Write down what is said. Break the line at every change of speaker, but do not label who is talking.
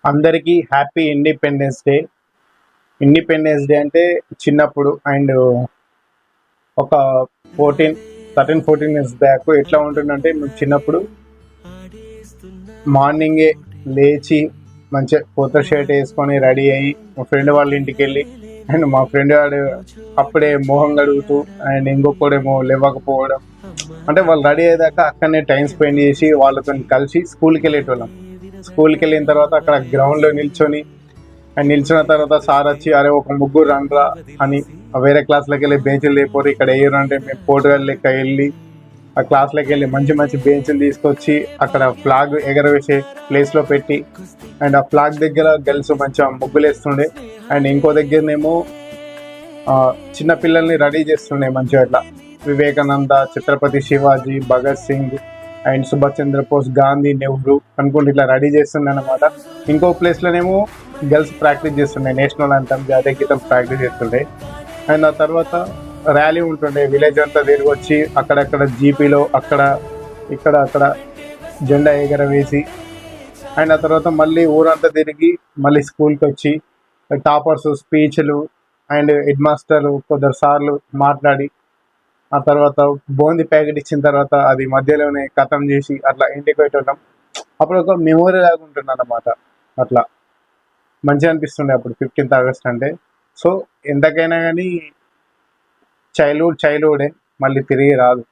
అందరికీ happy independence day. Independence day అంటే చిన్నప్పుడు అండ్ ఒక 14 బ్యాక్ ఎట్లా ఉంటుందంటే మేము చిన్నప్పుడు మార్నింగే లేచి మంచిగా కొత్త షర్ట్ వేసుకొని రెడీ అయ్యి మా ఫ్రెండ్ వాళ్ళ ఇంటికి వెళ్ళి అండ్ మా ఫ్రెండ్ వాడు అప్పుడే మొహం కడుగుతూ అండ్ ఇంకొకడేమో లేవకపోవడం, అంటే వాళ్ళు రెడీ అయ్యేదాకా అక్కడనే టైం స్పెండ్ చేసి వాళ్ళతో కలిసి స్కూల్కి వెళ్ళేటోళ్ళం. స్కూల్కి వెళ్ళిన తర్వాత అక్కడ గ్రౌండ్లో నిల్చొని అండ్ నిల్చున్న తర్వాత సార్ వచ్చి అరే ఒక ముగ్గురు రండ్రా అని వేరే క్లాస్లోకి వెళ్ళి బెంచ్లు లేకపోతే ఇక్కడ వేయరు అంటే మేము పోర్టుగల్ లెక్క వెళ్ళి ఆ క్లాస్లోకి వెళ్ళి మంచి మంచి బెంచ్లు తీసుకొచ్చి అక్కడ ఫ్లాగ్ ఎగరవేసే ప్లేస్లో పెట్టి అండ్ ఆ ఫ్లాగ్ దగ్గర గర్ల్స్ మంచిగా ముగ్గులు వేస్తుండే అండ్ ఇంకో దగ్గరనేమో చిన్న పిల్లల్ని రెడీ చేస్తుండే మంచిగా ఇట్లా వివేకానంద, ఛత్రపతి శివాజీ, భగత్ సింగ్ అండ్ సుభాష్ చంద్రబోస్, గాంధీ, నెహ్రూ అనుకుంటే ఇట్లా రెడీ చేస్తుండే అనమాట. ఇంకో ప్లేస్లోనేమో గర్ల్స్ ప్రాక్టీస్ చేస్తుండే, నేషనల్ అంతం, జాతీయ గీతం ప్రాక్టీస్ చేస్తుండే. అండ్ ఆ తర్వాత ర్యాలీ ఉంటుండే, విలేజ్ అంతా తిరిగి వచ్చి అక్కడక్కడ జీపీలో అక్కడ అక్కడ జెండా ఎగరవేసి అండ్ ఆ తర్వాత మళ్ళీ ఊరంతా తిరిగి మళ్ళీ స్కూల్కి వచ్చి టాపర్స్ స్పీచ్లు అండ్ హెడ్ మాస్టర్ కొందరు సార్లు మాట్లాడి ఆ తర్వాత బూందీ ప్యాకెట్ ఇచ్చిన తర్వాత అది మధ్యలోనే ఖతం చేసి అట్లా ఇంటికి పెట్టడం. అప్పుడు ఒక మెమొరీ లాగా ఉంటుంది అన్నమాట. అట్లా మంచిగా అనిపిస్తుండే అప్పుడు 15th ఆగస్ట్ అంటే. సో ఎంతకైనా కానీ చైల్డ్హుడే, మళ్ళీ తిరిగి రాదు.